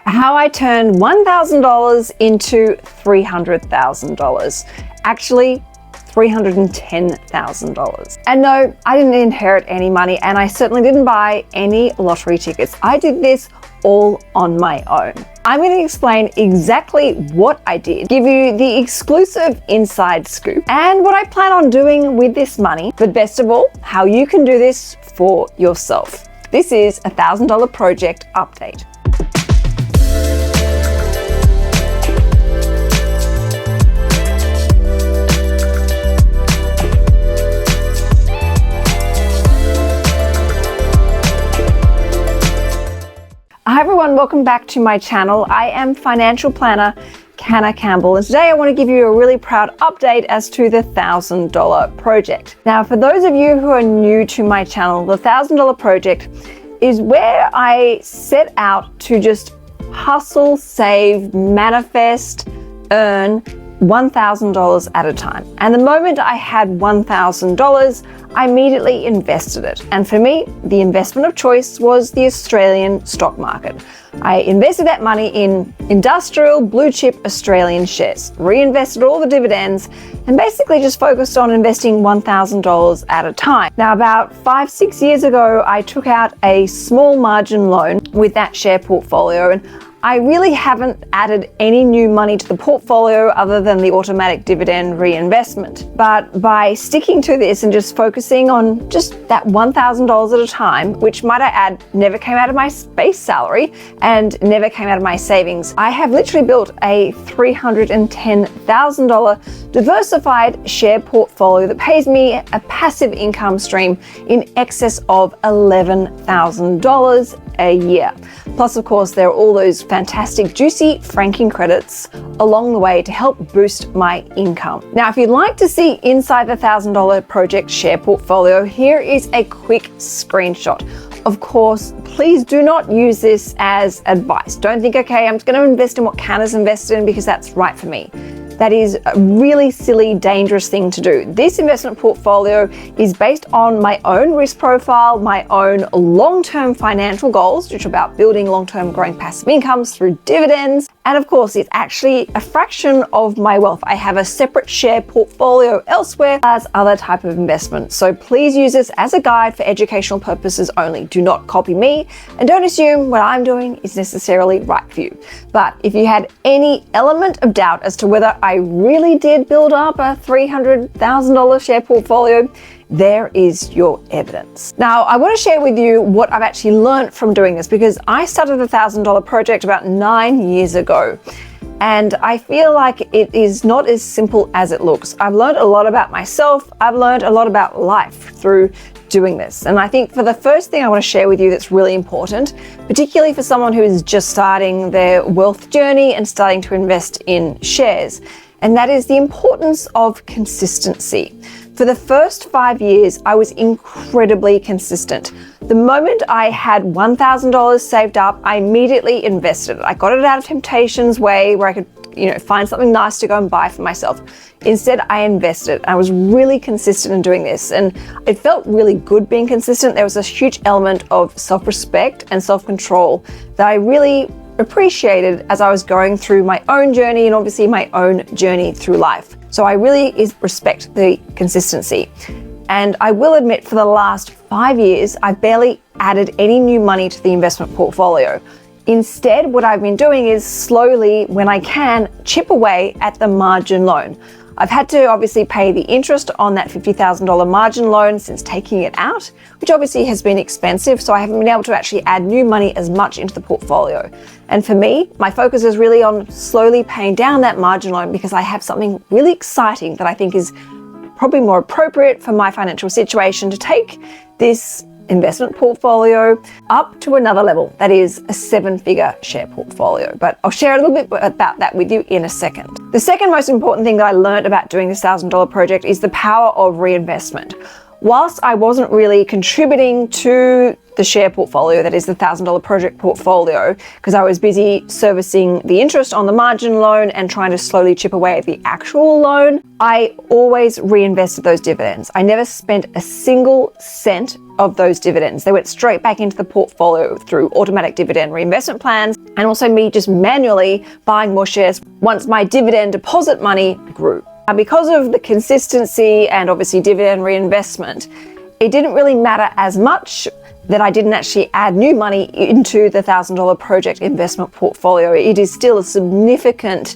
How I turned $1,000 into $300,000. Actually, $310,000. And no, I didn't inherit any money, and I certainly didn't buy any lottery tickets. I did this all on my own. I'm going to explain exactly what I did, give you the exclusive inside scoop, and what I plan on doing with this money, but best of all, how you can do this for yourself. This is a $1,000 project update. Hi everyone, welcome back to my channel. I am financial planner Canna Campbell, and today I want to give you a really proud update as to the $1,000 project. Now, for those of you who are new to my channel, the $1,000 project is where I set out to just hustle, save, manifest, earn $1,000 at a time. And the moment I had $1,000, I immediately invested it. And for me, the investment of choice was the Australian stock market. I invested that money in industrial blue chip Australian shares, reinvested all the dividends, and basically just focused on investing $1,000 at a time. Now, about 5-6 years ago, I took out a small margin loan with that share portfolio, and I really haven't added any new money to the portfolio other than the automatic dividend reinvestment. But by sticking to this and just focusing on just that $1,000 at a time, which might I add, never came out of my base salary and never came out of my savings, I have literally built a $310,000 diversified share portfolio that pays me a passive income stream in excess of $11,000 a year. Plus, of course, there are all those fantastic juicy franking credits along the way to help boost my income. Now, if you'd like to see inside the $1,000 project share portfolio, here is a quick screenshot. Of course, please do not use this as advice. Don't think, okay, I'm just going to invest in what Canna's invested in because that's right for me. That is a really silly, dangerous thing to do. This investment portfolio is based on my own risk profile, my own long-term financial goals, which are about building long-term growing passive incomes through dividends. And of course, it's actually a fraction of my wealth. I have a separate share portfolio elsewhere as other type of investment. So please use this as a guide for educational purposes only. Do not copy me and don't assume what I'm doing is necessarily right for you. But if you had any element of doubt as to whether I really did build up a $300,000 share portfolio, there is your evidence. Now, I want to share with you what I've actually learned from doing this, because I started the $1,000 project about 9 years ago. And I feel like it is not as simple as it looks. I've learned a lot about myself. I've learned a lot about life through doing this. And I think for the first thing I want to share with you that's really important, particularly for someone who is just starting their wealth journey and starting to invest in shares, and that is the importance of consistency. For the first 5 years, I was incredibly consistent. The moment I had $1,000 saved up, I immediately invested it. I got it out of temptation's way where I could, find something nice to go and buy for myself. Instead, I invested. I was really consistent in doing this, and it felt really good being consistent. There was a huge element of self-respect and self-control that I really appreciated as I was going through my own journey and obviously my own journey through life. So I really respect the consistency. And I will admit, for the last 5 years, I've barely added any new money to the investment portfolio. Instead, what I've been doing is slowly, when I can, chip away at the margin loan. I've had to obviously pay the interest on that $50,000 margin loan since taking it out, which obviously has been expensive, so I haven't been able to actually add new money as much into the portfolio. And for me, my focus is really on slowly paying down that margin loan because I have something really exciting that I think is probably more appropriate for my financial situation to take this investment portfolio up to another level. That is a 7-figure share portfolio. But I'll share a little bit about that with you in a second. The second most important thing that I learned about doing this $1,000 project is the power of reinvestment. Whilst I wasn't really contributing to the share portfolio, that is the $1,000 project portfolio, because I was busy servicing the interest on the margin loan and trying to slowly chip away at the actual loan, I always reinvested those dividends. I never spent a single cent of those dividends. They went straight back into the portfolio through automatic dividend reinvestment plans, and also me just manually buying more shares once my dividend deposit money grew. Now, because of the consistency and obviously dividend reinvestment, it didn't really matter as much that I didn't actually add new money into the $1,000 project investment portfolio. It is still a significant,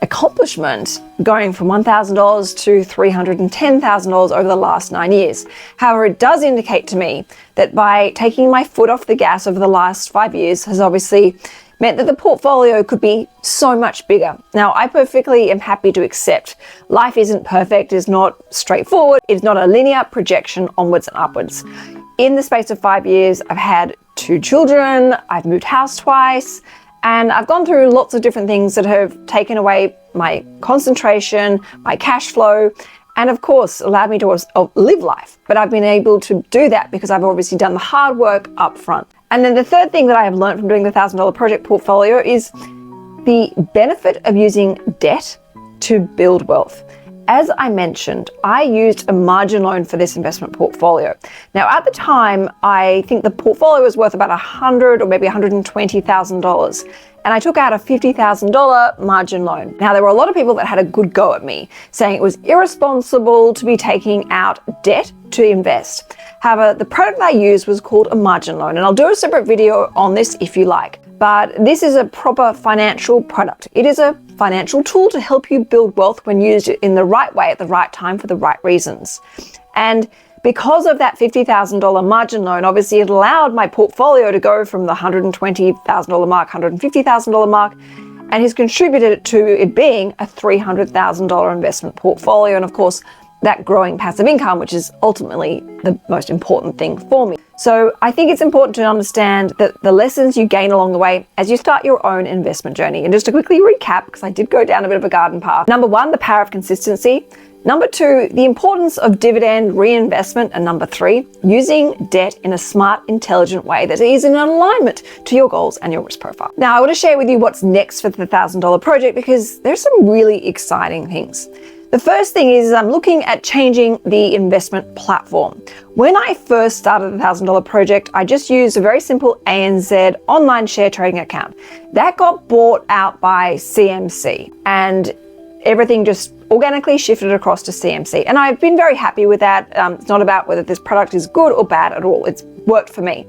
accomplishment going from $1,000 to $310,000 over the last 9 years. However, it does indicate to me that by taking my foot off the gas over the last 5 years has obviously meant that the portfolio could be so much bigger. Now, I perfectly am happy to accept life isn't perfect, it's not straightforward, it's not a linear projection onwards and upwards. In the space of 5 years, I've had 2 children, I've moved house twice, and I've gone through lots of different things that have taken away my concentration, my cash flow, and of course allowed me to live life. But I've been able to do that because I've obviously done the hard work up front. And then the third thing that I have learned from doing the $1,000 project portfolio is the benefit of using debt to build wealth. As I mentioned, I used a margin loan for this investment portfolio. Now, at the time, I think the portfolio was worth about $100,000 or maybe $120,000. And I took out a $50,000 margin loan. Now, there were a lot of people that had a good go at me, saying it was irresponsible to be taking out debt to invest. However, the product I used was called a margin loan, and I'll do a separate video on this if you like. But this is a proper financial product. It is a financial tool to help you build wealth when used in the right way at the right time for the right reasons. And because of that $50,000 margin loan, obviously it allowed my portfolio to go from the $120,000 mark, $150,000 mark, and has contributed to it being a $300,000 investment portfolio. And of course, that growing passive income, which is ultimately the most important thing for me. So I think it's important to understand that the lessons you gain along the way as you start your own investment journey. And just to quickly recap, because I did go down a bit of a garden path. Number 1, the power of consistency. Number 2, the importance of dividend reinvestment. And number 3, using debt in a smart, intelligent way that is in alignment to your goals and your risk profile. Now, I want to share with you what's next for the $1,000 project because there's some really exciting things. The first thing is I'm looking at changing the investment platform. When I first started the $1,000 project, I just used a very simple ANZ online share trading account. That got bought out by CMC and everything just organically shifted across to CMC. And I've been very happy with that. It's not about whether this product is good or bad at all. It's worked for me.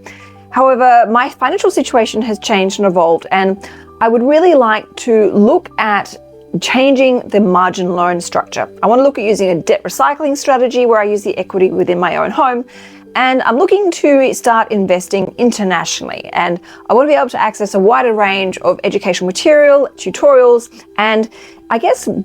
However, my financial situation has changed and evolved, and I would really like to look at changing the margin loan structure. I want to look at using a debt recycling strategy where I use the equity within my own home. And I'm looking to start investing internationally. And I want to be able to access a wider range of educational material, tutorials, and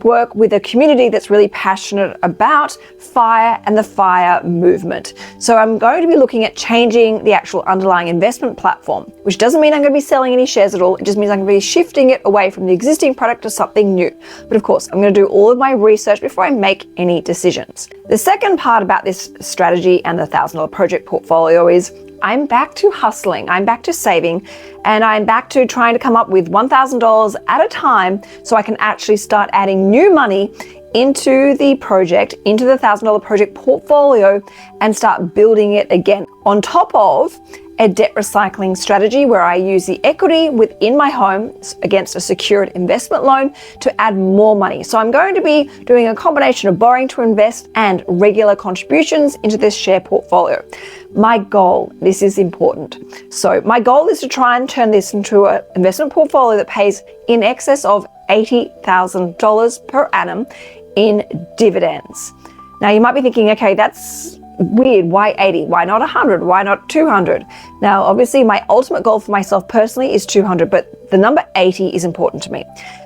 work with a community that's really passionate about FIRE and the FIRE movement. So I'm going to be looking at changing the actual underlying investment platform, which doesn't mean I'm going to be selling any shares at all. It just means I'm going to be shifting it away from the existing product to something new. But of course, I'm going to do all of my research before I make any decisions. The second part about this strategy and the $1,000 project portfolio is I'm back to hustling, I'm back to saving, and I'm back to trying to come up with $1,000 at a time so I can actually start adding new money into the project, into the $1,000 project portfolio, and start building it again. On top of a debt recycling strategy where I use the equity within my home against a secured investment loan to add more money. So I'm going to be doing a combination of borrowing to invest and regular contributions into this share portfolio. My goal, this is important. So my goal is to try and turn this into an investment portfolio that pays in excess of $80,000 per annum in dividends. Now you might be thinking, okay, that's weird. Why 80? Why not 100? Why not 200? Now, obviously my ultimate goal for myself personally is 200, but the number 80 is important to me.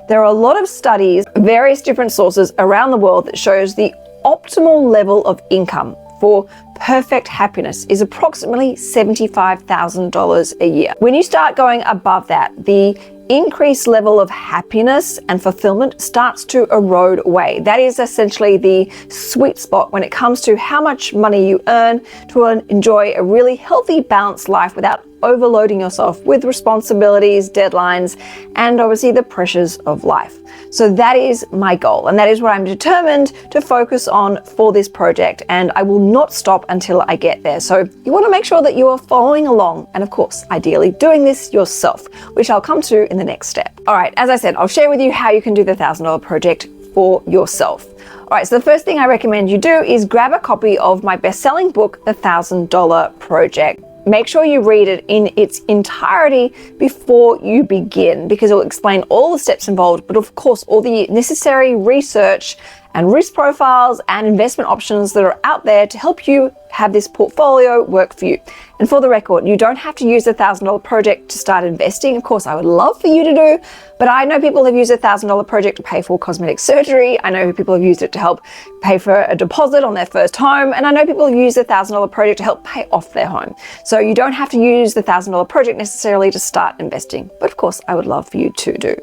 There are a lot of studies, various different sources around the world that shows the optimal level of income for perfect happiness is approximately $75,000 a year. When you start going above that, the increased level of happiness and fulfillment starts to erode away. That is essentially the sweet spot when it comes to how much money you earn to enjoy a really healthy, balanced life without overloading yourself with responsibilities, deadlines, and obviously the pressures of life. So that is my goal, and that is what I'm determined to focus on for this project, and I will not stop until I get there. So you want to make sure that you are following along, and of course, ideally doing this yourself, which I'll come to in the next step. All right, as I said, I'll share with you how you can do the $1,000 project for yourself. All right, so the first thing I recommend you do is grab a copy of my best-selling book, The $1,000 Project. Make sure you read it in its entirety before you begin, because it will explain all the steps involved, but of course all the necessary research and risk profiles and investment options that are out there to help you have this portfolio work for you. And for the record, you don't have to use the $1,000 project to start investing. Of course, I would love for you to do, but I know people have used a $1,000 project to pay for cosmetic surgery. I know people have used it to help pay for a deposit on their first home. And I know people have used a $1,000 project to help pay off their home. So you don't have to use the $1,000 project necessarily to start investing. But of course, I would love for you to do.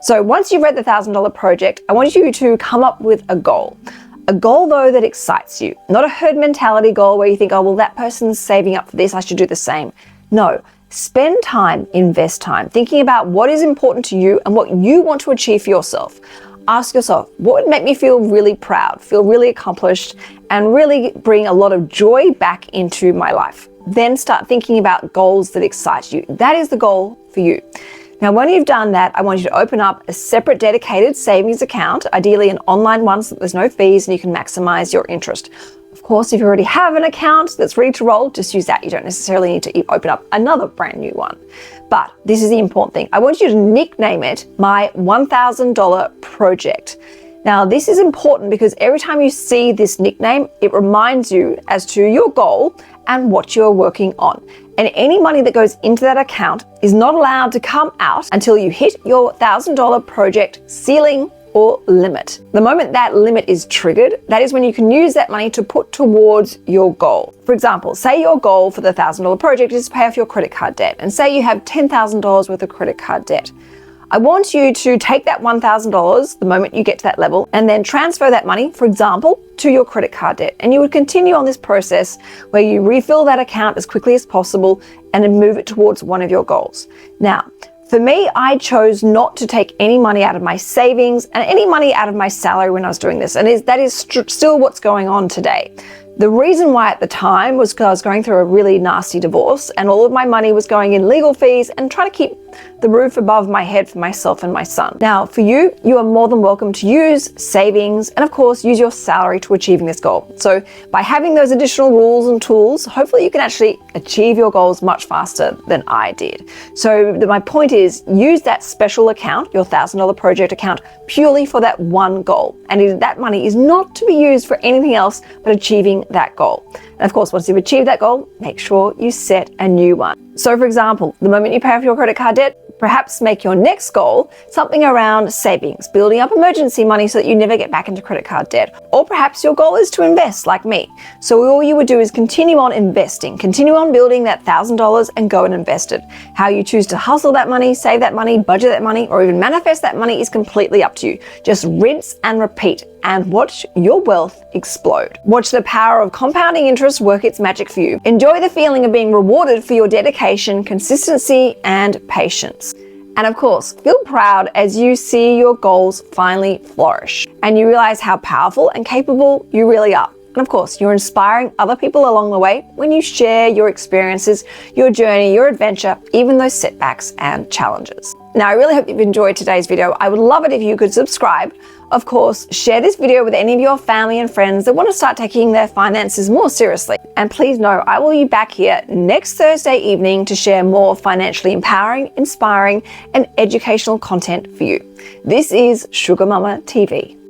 So once you've read the $1,000 project, I want you to come up with a goal. A goal, though, that excites you, not a herd mentality goal where you think, oh, well, that person's saving up for this, I should do the same. No, spend time, invest time, thinking about what is important to you and what you want to achieve for yourself. Ask yourself, what would make me feel really proud, feel really accomplished, and really bring a lot of joy back into my life? Then start thinking about goals that excite you. That is the goal for you. Now, when you've done that, I want you to open up a separate dedicated savings account, ideally an online one so that there's no fees and you can maximize your interest. Of course, if you already have an account that's ready to roll, just use that. You don't necessarily need to open up another brand new one. But this is the important thing. I want you to nickname it my $1,000 project. Now, this is important because every time you see this nickname, it reminds you as to your goal and what you're working on. And any money that goes into that account is not allowed to come out until you hit your $1,000 project ceiling or limit. The moment that limit is triggered, that is when you can use that money to put towards your goal. For example, say your goal for the $1,000 project is to pay off your credit card debt, and say you have $10,000 worth of credit card debt. I want you to take that $1,000 the moment you get to that level and then transfer that money, for example, to your credit card debt. And you would continue on this process where you refill that account as quickly as possible and then move it towards one of your goals. Now, for me, I chose not to take any money out of my savings and any money out of my salary when I was doing this. And that is still what's going on today. The reason why at the time was because I was going through a really nasty divorce and all of my money was going in legal fees and trying to keep the roof above my head for myself and my son. Now, for you, you are more than welcome to use savings and, of course, use your salary to achieving this goal. So by having those additional rules and tools, hopefully you can actually achieve your goals much faster than I did. So my point is, use that special account, your $1,000 project account, purely for that one goal. And that money is not to be used for anything else but achieving that goal. And of course, once you've achieved that goal, make sure you set a new one. So for example, the moment you pay off your credit card debt, perhaps make your next goal something around savings, building up emergency money so that you never get back into credit card debt. Or perhaps your goal is to invest like me. So all you would do is continue on investing, continue on building that $1,000 and go and invest it. How you choose to hustle that money, save that money, budget that money, or even manifest that money is completely up to you. Just rinse and repeat and watch your wealth explode. Watch the power of compounding interest work its magic for you. Enjoy the feeling of being rewarded for your dedication, consistency, and patience. And of course, feel proud as you see your goals finally flourish and you realize how powerful and capable you really are. And of course, you're inspiring other people along the way when you share your experiences, your journey, your adventure, even those setbacks and challenges. Now, I really hope you've enjoyed today's video. I would love it if you could subscribe. Of course, share this video with any of your family and friends that want to start taking their finances more seriously. And please know, I will be back here next Thursday evening to share more financially empowering, inspiring, and educational content for you. This is Sugar Mama TV.